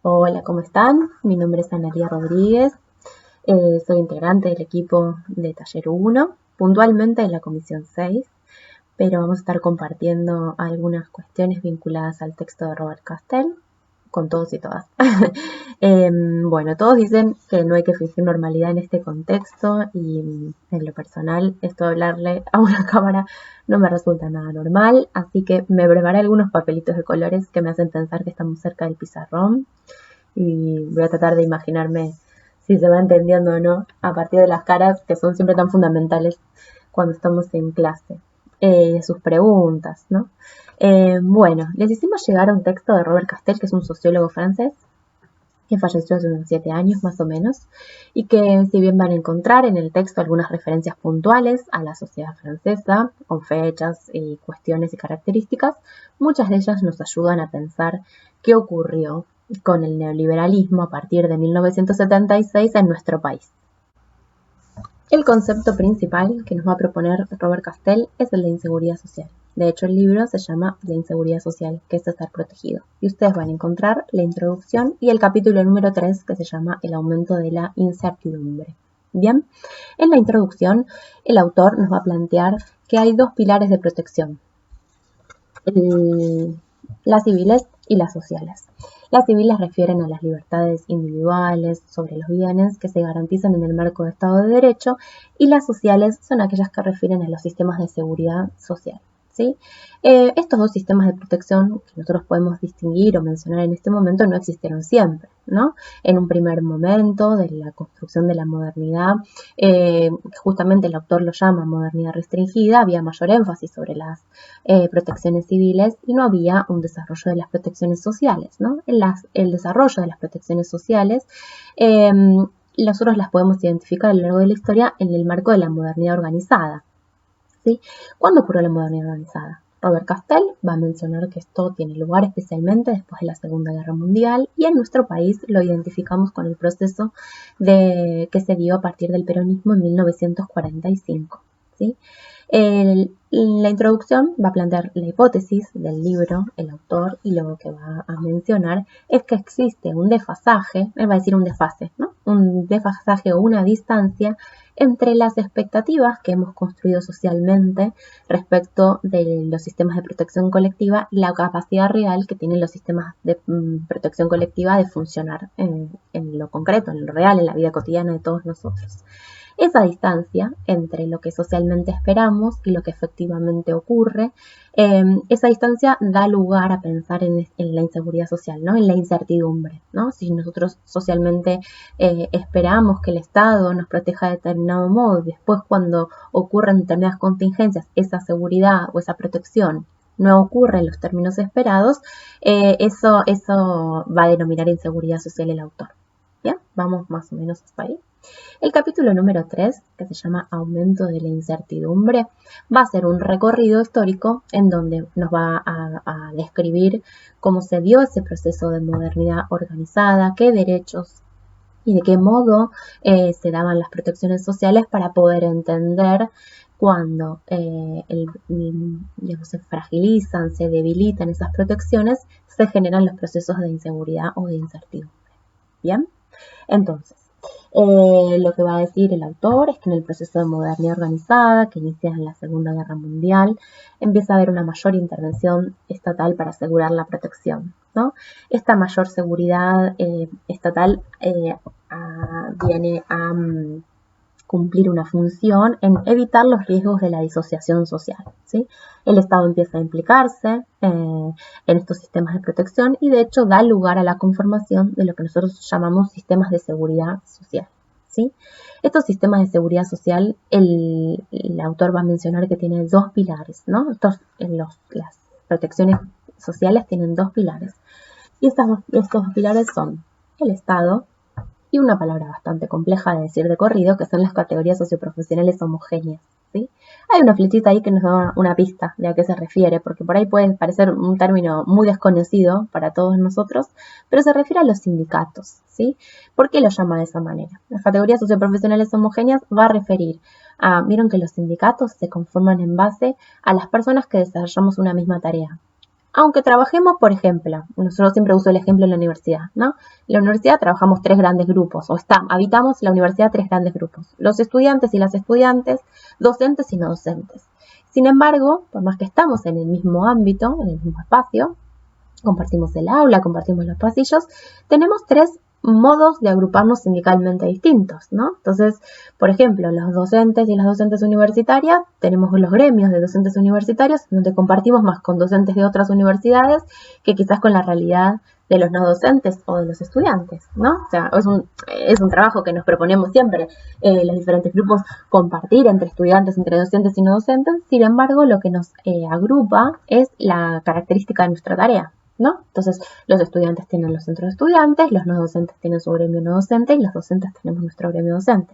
Hola, ¿cómo están? Mi nombre es Analía Rodríguez, soy integrante del equipo de Taller 1, puntualmente en la Comisión 6, pero vamos a estar compartiendo algunas cuestiones vinculadas al texto de Robert Castell con todos y todas. Bueno, todos dicen que no hay que fingir normalidad en este contexto y en lo personal esto de hablarle a una cámara no me resulta nada normal, así que me preparé algunos papelitos de colores que me hacen pensar que estamos cerca del pizarrón y voy a tratar de imaginarme si se va entendiendo o no a partir de las caras que son siempre tan fundamentales cuando estamos en clase, sus preguntas, ¿no? Bueno, les hicimos llegar a un texto de Robert Castell, que es un sociólogo francés, que falleció hace unos 7 años más o menos, y que si bien van a encontrar en el texto algunas referencias puntuales a la sociedad francesa, con fechas y cuestiones y características, muchas de ellas nos ayudan a pensar qué ocurrió con el neoliberalismo a partir de 1976 en nuestro país. El concepto principal que nos va a proponer Robert Castell es el de inseguridad social. De hecho, el libro se llama La inseguridad social, que es estar protegido. Y ustedes van a encontrar la introducción y el capítulo número 3, que se llama El aumento de la incertidumbre. Bien, en la introducción, el autor nos va a plantear que hay dos pilares de protección, las civiles y las sociales. Las civiles refieren a las libertades individuales sobre los bienes que se garantizan en el marco de Estado de Derecho, y las sociales son aquellas que refieren a los sistemas de seguridad social, ¿sí? Estos dos sistemas de protección que nosotros podemos distinguir o mencionar en este momento no existieron siempre, ¿no? En un primer momento de la construcción de la modernidad, justamente el autor lo llama modernidad restringida, había mayor énfasis sobre las protecciones civiles y no había un desarrollo de las protecciones sociales, ¿no? El desarrollo de las protecciones sociales nosotros las podemos identificar a lo largo de la historia en el marco de la modernidad organizada, ¿sí? ¿Cuándo ocurrió la modernidad organizada? Robert Castell va a mencionar que esto tiene lugar especialmente después de la Segunda Guerra Mundial, y en nuestro país lo identificamos con el proceso que se dio a partir del peronismo en 1945, ¿sí? La introducción va a plantear la hipótesis del libro, el autor, y lo que va a mencionar es que existe un desfasaje, él va a decir un desfase, ¿no? Un desfasaje o una distancia entre las expectativas que hemos construido socialmente respecto de los sistemas de protección colectiva y la capacidad real que tienen los sistemas de protección colectiva de funcionar en lo concreto, en lo real, en la vida cotidiana de todos nosotros. Esa distancia entre lo que socialmente esperamos y lo que efectivamente ocurre, esa distancia da lugar a pensar en la inseguridad social, ¿no? En la incertidumbre, ¿no? Si nosotros socialmente esperamos que el Estado nos proteja de determinado modo, después cuando ocurren determinadas contingencias, esa seguridad o esa protección no ocurre en los términos esperados, eso va a denominar inseguridad social el autor. ¿Bien? Vamos más o menos hasta ahí. El capítulo número 3, que se llama Aumento de la incertidumbre, va a ser un recorrido histórico en donde nos va a describir cómo se dio ese proceso de modernidad organizada, qué derechos y de qué modo se daban las protecciones sociales para poder entender cuando digamos, se fragilizan, se debilitan esas protecciones, se generan los procesos de inseguridad o de incertidumbre. ¿Bien? Entonces, lo que va a decir el autor es que en el proceso de modernidad organizada, que inicia en la Segunda Guerra Mundial, empieza a haber una mayor intervención estatal para asegurar la protección, ¿no? Esta mayor seguridad estatal viene a cumplir una función en evitar los riesgos de la disociación social, ¿sí? El Estado empieza a implicarse en estos sistemas de protección y de hecho da lugar a la conformación de lo que nosotros llamamos sistemas de seguridad social, ¿sí? Estos sistemas de seguridad social, el autor va a mencionar que tiene dos pilares, ¿no? Las protecciones sociales tienen dos pilares, y estos dos pilares son el Estado y una palabra bastante compleja de decir de corrido, que son las categorías socioprofesionales homogéneas, ¿sí? Hay una flechita ahí que nos da una pista de a qué se refiere, porque por ahí puede parecer un término muy desconocido para todos nosotros, pero se refiere a los sindicatos, ¿sí? ¿Por qué lo llama de esa manera? Las categorías socioprofesionales homogéneas va a referir a, vieron que los sindicatos se conforman en base a las personas que desarrollamos una misma tarea. Aunque trabajemos, por ejemplo, nosotros siempre uso el ejemplo en la universidad, ¿no? En la universidad trabajamos tres grandes grupos, habitamos la universidad tres grandes grupos, los estudiantes y las estudiantes, docentes y no docentes. Sin embargo, por más que estamos en el mismo ámbito, en el mismo espacio, compartimos el aula, compartimos los pasillos, tenemos tres modos de agruparnos sindicalmente distintos, ¿no? Entonces, por ejemplo, los docentes y las docentes universitarias, tenemos los gremios de docentes universitarios, donde compartimos más con docentes de otras universidades que quizás con la realidad de los no docentes o de los estudiantes, ¿no? O sea, es un trabajo que nos proponemos siempre, los diferentes grupos, compartir entre estudiantes, entre docentes y no docentes. Sin embargo, lo que nos agrupa es la característica de nuestra tarea, ¿no? Entonces, los estudiantes tienen los centros de estudiantes, los no docentes tienen su gremio no docente y los docentes tenemos nuestro gremio docente.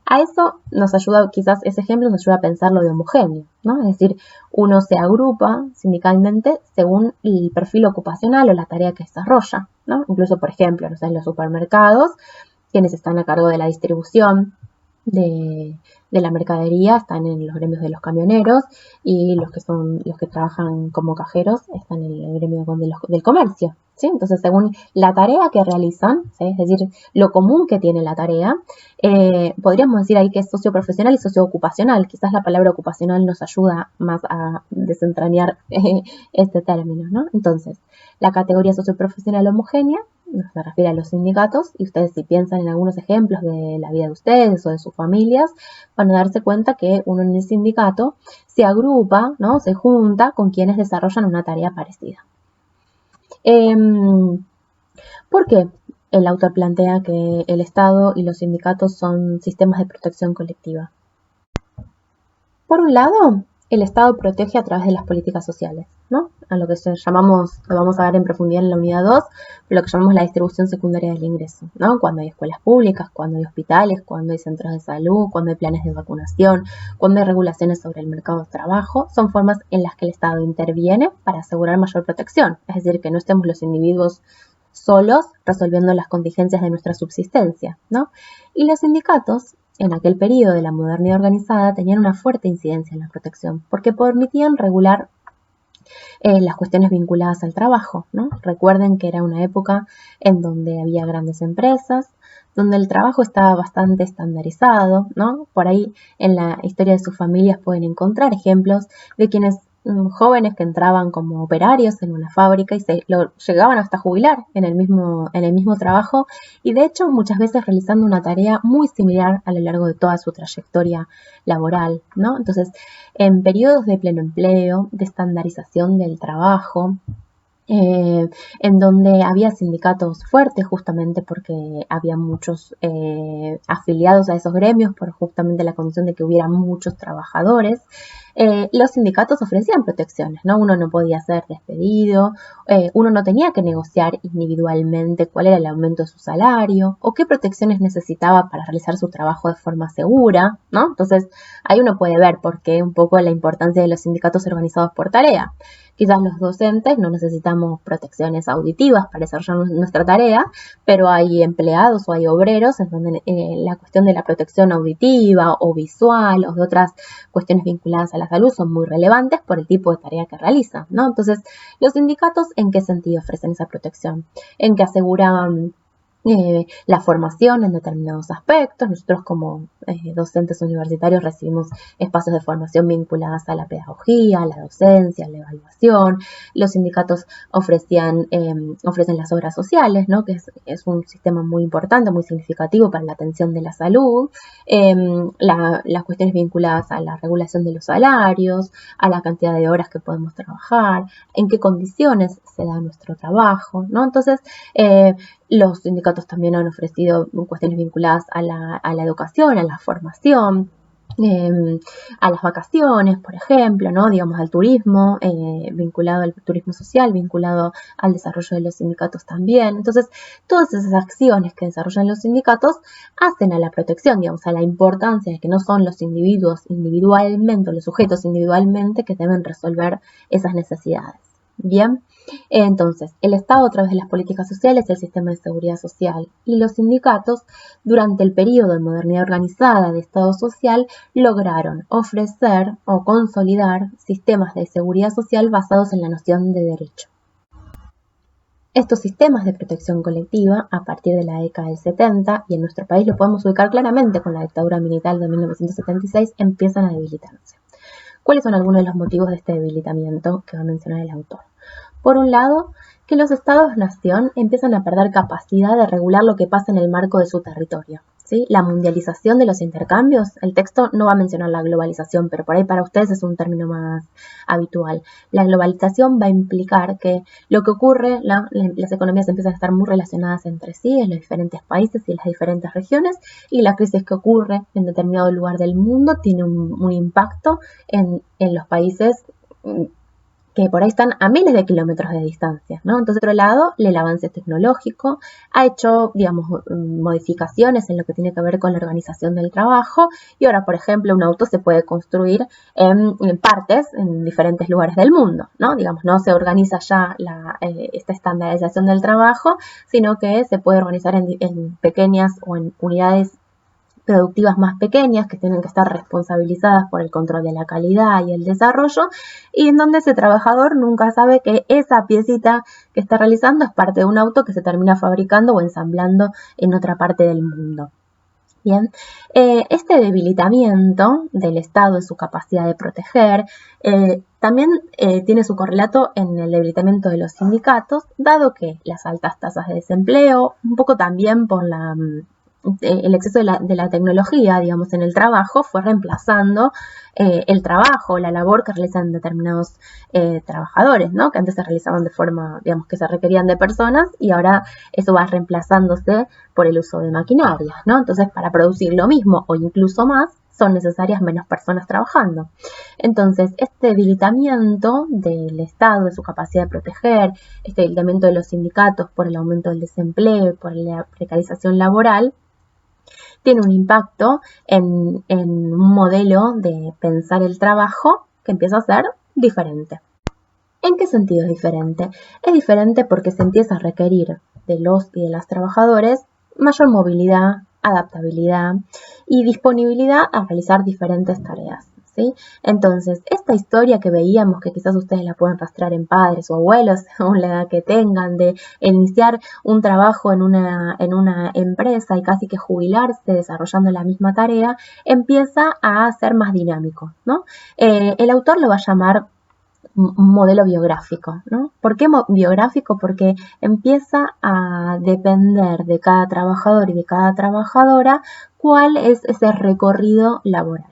A eso nos ayuda, quizás ese ejemplo nos ayuda a pensar lo de homogéneo, ¿no? Es decir, uno se agrupa sindicalmente según el perfil ocupacional o la tarea que desarrolla, ¿no? Incluso, por ejemplo, no sé, en los supermercados, quienes están a cargo de la distribución de la mercadería están en los gremios de los camioneros y los que trabajan como cajeros están en el gremio del comercio, ¿sí? Entonces, según la tarea que realizan, ¿sí? Es decir, lo común que tiene la tarea, podríamos decir ahí que es socioprofesional y socioocupacional. Quizás la palabra ocupacional nos ayuda más a desentrañar este término, ¿no? Entonces, la categoría socioprofesional homogénea se refiere a los sindicatos, y ustedes, si piensan en algunos ejemplos de la vida de ustedes o de sus familias, van a darse cuenta que uno en el sindicato se agrupa, ¿no? Se junta con quienes desarrollan una tarea parecida. ¿Por qué el autor plantea que el Estado y los sindicatos son sistemas de protección colectiva? Por un lado, el Estado protege a través de las políticas sociales, ¿no? A lo que llamamos, lo vamos a ver en profundidad en la unidad 2, lo que llamamos la distribución secundaria del ingreso, ¿no? Cuando hay escuelas públicas, cuando hay hospitales, cuando hay centros de salud, cuando hay planes de vacunación, cuando hay regulaciones sobre el mercado de trabajo, son formas en las que el Estado interviene para asegurar mayor protección, es decir, que no estemos los individuos solos resolviendo las contingencias de nuestra subsistencia, ¿no? Y los sindicatos, en aquel periodo de la modernidad organizada, tenían una fuerte incidencia en la protección, porque permitían regular las cuestiones vinculadas al trabajo, ¿no? Recuerden que era una época en donde había grandes empresas, donde el trabajo estaba bastante estandarizado, ¿no? Por ahí en la historia de sus familias pueden encontrar ejemplos de quienes jóvenes que entraban como operarios en una fábrica y llegaban hasta jubilar en el mismo trabajo, y de hecho muchas veces realizando una tarea muy similar a lo largo de toda su trayectoria laboral, ¿no? Entonces, en periodos de pleno empleo, de estandarización del trabajo, en donde había sindicatos fuertes justamente porque había muchos afiliados a esos gremios por justamente la condición de que hubiera muchos trabajadores. Los sindicatos ofrecían protecciones, ¿no? Uno no podía ser despedido, uno no tenía que negociar individualmente cuál era el aumento de su salario o qué protecciones necesitaba para realizar su trabajo de forma segura, ¿no? Entonces, ahí uno puede ver por qué un poco la importancia de los sindicatos organizados por tarea. Quizás los docentes no necesitamos protecciones auditivas para desarrollar nuestra tarea, pero hay empleados o hay obreros en donde la cuestión de la protección auditiva o visual o de otras cuestiones vinculadas a la salud son muy relevantes por el tipo de tarea que realizan, ¿no? Entonces, los sindicatos, ¿en qué sentido ofrecen esa protección? En que aseguran la formación en determinados aspectos. Nosotros como docentes universitarios recibimos espacios de formación vinculadas a la pedagogía, a la docencia, a la evaluación. Los sindicatos ofrecen las obras sociales, ¿no? Que es un sistema muy importante, muy significativo para la atención de la salud. Las cuestiones vinculadas a la regulación de los salarios, a la cantidad de horas que podemos trabajar, en qué condiciones se da nuestro trabajo, ¿no? Entonces, los sindicatos también han ofrecido cuestiones vinculadas a la educación, a la formación, a las vacaciones, por ejemplo, ¿no? Digamos, al turismo, vinculado al turismo social, vinculado al desarrollo de los sindicatos también. Entonces, todas esas acciones que desarrollan los sindicatos hacen a la protección, digamos, a la importancia de que no son los individuos individualmente, los sujetos individualmente que deben resolver esas necesidades. Bien. Entonces, el Estado a través de las políticas sociales, el sistema de seguridad social y los sindicatos, durante el periodo de modernidad organizada de Estado social, lograron ofrecer o consolidar sistemas de seguridad social basados en la noción de derecho. Estos sistemas de protección colectiva, a partir de la década del 70, y en nuestro país lo podemos ubicar claramente con la dictadura militar de 1976, empiezan a debilitarse. ¿Cuáles son algunos de los motivos de este debilitamiento que va a mencionar el autor? Por un lado, que los estados-nación empiezan a perder capacidad de regular lo que pasa en el marco de su territorio. ¿Sí? La mundialización de los intercambios, el texto no va a mencionar la globalización, pero por ahí para ustedes es un término más habitual. La globalización va a implicar que lo que ocurre, las economías empiezan a estar muy relacionadas entre sí en los diferentes países y en las diferentes regiones, y la crisis que ocurre en determinado lugar del mundo tiene un impacto en los países que por ahí están a miles de kilómetros de distancia, ¿no? Entonces, por otro lado, el avance tecnológico ha hecho, digamos, modificaciones en lo que tiene que ver con la organización del trabajo, y ahora, por ejemplo, un auto se puede construir en partes en diferentes lugares del mundo, ¿no? Digamos, no se organiza ya esta estandarización del trabajo, sino que se puede organizar en pequeñas o en unidades productivas más pequeñas que tienen que estar responsabilizadas por el control de la calidad y el desarrollo, y en donde ese trabajador nunca sabe que esa piecita que está realizando es parte de un auto que se termina fabricando o ensamblando en otra parte del mundo. Bien, este debilitamiento del Estado en su capacidad de proteger también tiene su correlato en el debilitamiento de los sindicatos, dado que las altas tasas de desempleo, un poco también por el exceso de la tecnología, digamos, en el trabajo, fue reemplazando el trabajo, la labor que realizan determinados trabajadores, ¿no? Que antes se realizaban de forma, digamos, que se requerían de personas, y ahora eso va reemplazándose por el uso de maquinarias, ¿no? Entonces, para producir lo mismo o incluso más, son necesarias menos personas trabajando. Entonces, este debilitamiento del Estado, de su capacidad de proteger, este debilitamiento de los sindicatos por el aumento del desempleo, por la precarización laboral, tiene un impacto en un modelo de pensar el trabajo que empieza a ser diferente. ¿En qué sentido es diferente? Es diferente porque se empieza a requerir de los y de las trabajadores mayor movilidad, adaptabilidad y disponibilidad a realizar diferentes tareas. ¿Sí? Entonces, esta historia que veíamos, que quizás ustedes la pueden rastrear en padres o abuelos, según la edad que tengan, de iniciar un trabajo en una empresa y casi que jubilarse desarrollando la misma tarea, empieza a ser más dinámico, ¿no? El autor lo va a llamar un modelo biográfico, ¿no? ¿Por qué biográfico? Porque empieza a depender de cada trabajador y de cada trabajadora cuál es ese recorrido laboral.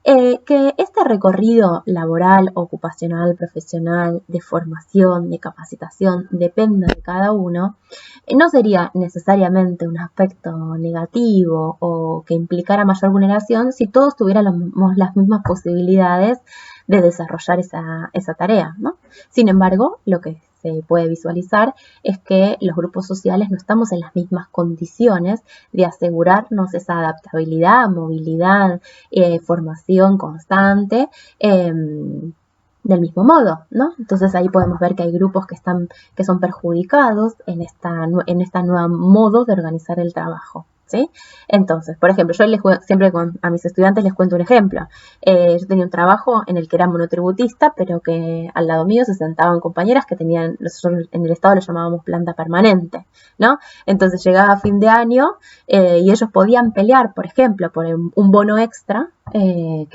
Que este recorrido laboral, ocupacional, profesional, de formación, de capacitación, dependa de cada uno, no sería necesariamente un aspecto negativo o que implicara mayor vulneración si todos tuvieran las mismas posibilidades de desarrollar esa tarea, ¿no? Sin embargo, lo que se puede visualizar es que los grupos sociales no estamos en las mismas condiciones de asegurarnos esa adaptabilidad, movilidad, formación constante del mismo modo, ¿no? Entonces ahí podemos ver que hay grupos que son perjudicados en esta nueva modo de organizar el trabajo. ¿Sí? Entonces, por ejemplo, yo siempre a mis estudiantes les cuento un ejemplo. Yo tenía un trabajo en el que era monotributista, pero que al lado mío se sentaban compañeras que tenían, nosotros en el Estado lo llamábamos planta permanente, ¿no? Entonces llegaba fin de año y ellos podían pelear, por ejemplo, por un bono extra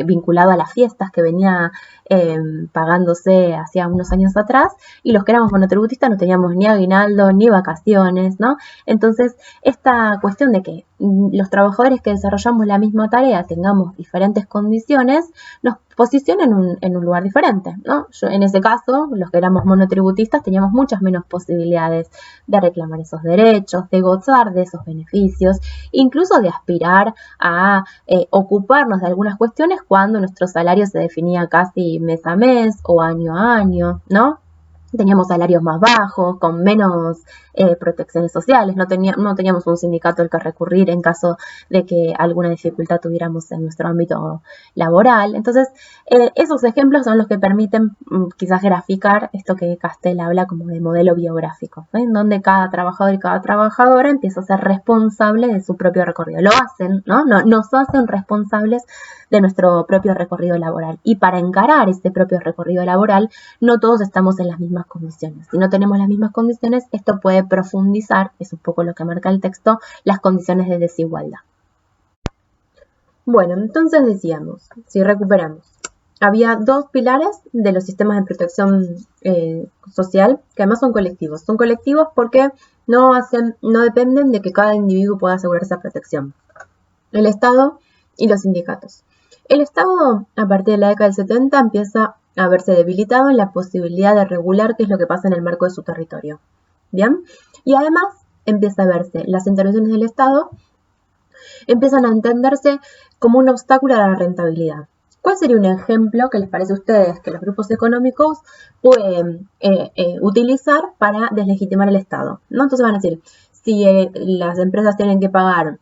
vinculado a las fiestas que venía pagándose hacía unos años atrás, y los que éramos monotributistas no teníamos ni aguinaldo ni vacaciones, ¿no? Entonces, esta cuestión de que los trabajadores que desarrollamos la misma tarea tengamos diferentes condiciones, nos posiciona en un lugar diferente, ¿no? Yo, en ese caso, los que éramos monotributistas teníamos muchas menos posibilidades de reclamar esos derechos, de gozar de esos beneficios, incluso de aspirar a ocuparnos de algunas cuestiones cuando nuestro salario se definía casi mes a mes o año a año, ¿no? teníamos salarios más bajos, con menos protecciones sociales, no teníamos un sindicato al que recurrir en caso de que alguna dificultad tuviéramos en nuestro ámbito laboral. Entonces, esos ejemplos son los que permiten quizás graficar esto que Castell habla como de modelo biográfico, ¿no? En donde cada trabajador y cada trabajadora empieza a ser responsable de su propio recorrido. Lo hacen, ¿no? Nos hacen responsables de nuestro propio recorrido laboral. Y para encarar este propio recorrido laboral, no todos estamos en las mismas condiciones. Si no tenemos las mismas condiciones, esto puede profundizar, es un poco lo que marca el texto, las condiciones de desigualdad. Bueno, entonces decíamos, si recuperamos, había dos pilares de los sistemas de protección social, que además son colectivos. Son colectivos porque no dependen de que cada individuo pueda asegurar esa protección. El Estado y los sindicatos. El Estado, a partir de la década del 70, empieza a verse debilitado en la posibilidad de regular qué es lo que pasa en el marco de su territorio. ¿Bien? Y además empieza a verse las intervenciones del Estado, empiezan a entenderse como un obstáculo a la rentabilidad. ¿Cuál sería un ejemplo que les parece a ustedes que los grupos económicos pueden utilizar para deslegitimar el Estado? ¿No? Entonces van a decir, si las empresas tienen que pagar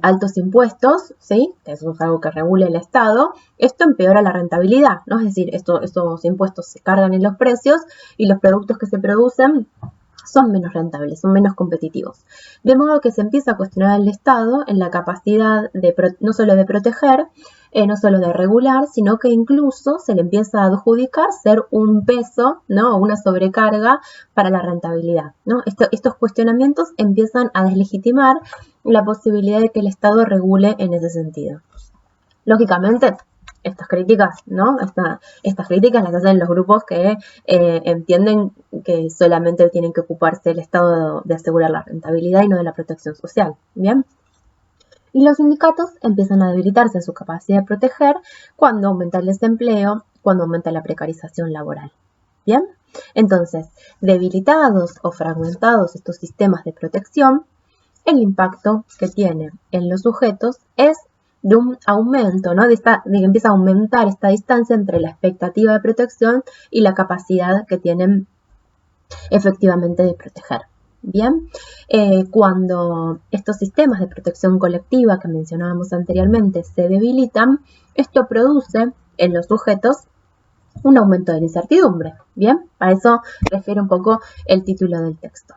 altos impuestos, ¿sí? Eso es algo que regula el Estado, esto empeora la rentabilidad, ¿no? Es decir, estos impuestos se cargan en los precios y los productos que se producen son menos rentables, son menos competitivos. De modo que se empieza a cuestionar al Estado en la capacidad no solo de proteger, no solo de regular, sino que incluso se le empieza a adjudicar ser un peso, ¿no? Una sobrecarga para la rentabilidad, ¿no? Estos cuestionamientos empiezan a deslegitimar la posibilidad de que el Estado regule en ese sentido. Lógicamente, estas críticas, ¿no? Estas críticas las hacen los grupos que entienden que solamente tienen que ocuparse el Estado de asegurar la rentabilidad y no de la protección social, ¿bien? Y los sindicatos empiezan a debilitarse en su capacidad de proteger cuando aumenta el desempleo, cuando aumenta la precarización laboral, ¿bien? Entonces, debilitados o fragmentados estos sistemas de protección, el impacto que tiene en los sujetos es de un aumento, ¿no? De que empieza a aumentar esta distancia entre la expectativa de protección y la capacidad que tienen efectivamente de proteger. Bien, cuando estos sistemas de protección colectiva que mencionábamos anteriormente se debilitan, esto produce en los sujetos un aumento de la incertidumbre. Bien, a eso refiere un poco el título del texto.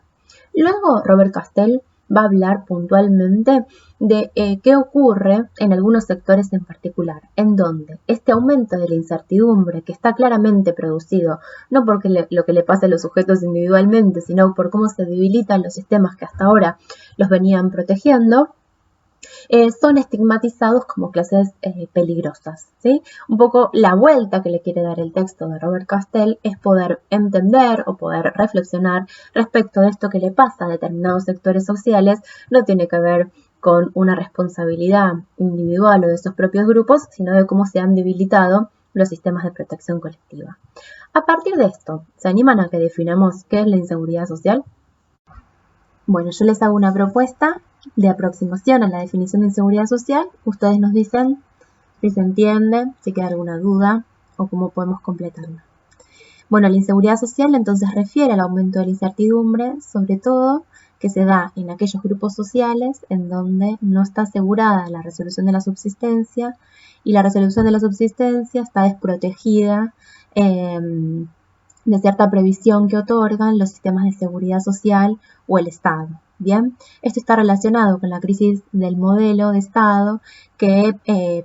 Luego, Robert Castell va a hablar puntualmente de qué ocurre en algunos sectores en particular, en donde este aumento de la incertidumbre, que está claramente producido no por lo que le pasa a los sujetos individualmente, sino por cómo se debilitan los sistemas que hasta ahora los venían protegiendo, son estigmatizados como clases peligrosas, ¿sí? Un poco la vuelta que le quiere dar el texto de Robert Castell es poder entender o poder reflexionar respecto de esto que le pasa a determinados sectores sociales, no tiene que ver con una responsabilidad individual o de esos propios grupos, sino de cómo se han debilitado los sistemas de protección colectiva. A partir de esto, ¿se animan a que definamos qué es la inseguridad social? Bueno, yo les hago una propuesta de aproximación a la definición de inseguridad social. Ustedes nos dicen si se entiende, si queda alguna duda o cómo podemos completarla. Bueno, la inseguridad social entonces refiere al aumento de la incertidumbre, sobre todo que se da en aquellos grupos sociales en donde no está asegurada la resolución de la subsistencia y la resolución de la subsistencia está desprotegida de cierta previsión que otorgan los sistemas de seguridad social o el Estado. Bien, esto está relacionado con la crisis del modelo de Estado que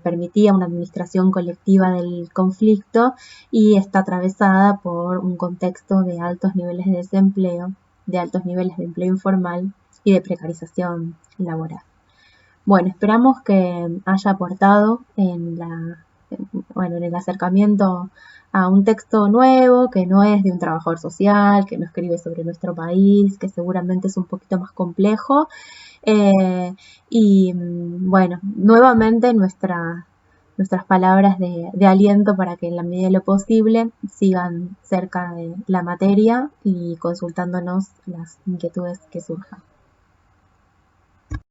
permitía una administración colectiva del conflicto y está atravesada por un contexto de altos niveles de desempleo, de altos niveles de empleo informal y de precarización laboral. Bueno, esperamos que haya aportado en el acercamiento a un texto nuevo, que no es de un trabajador social, que no escribe sobre nuestro país, que seguramente es un poquito más complejo. Y bueno, nuevamente nuestras palabras de aliento para que en la medida de lo posible sigan cerca de la materia y consultándonos las inquietudes que surjan.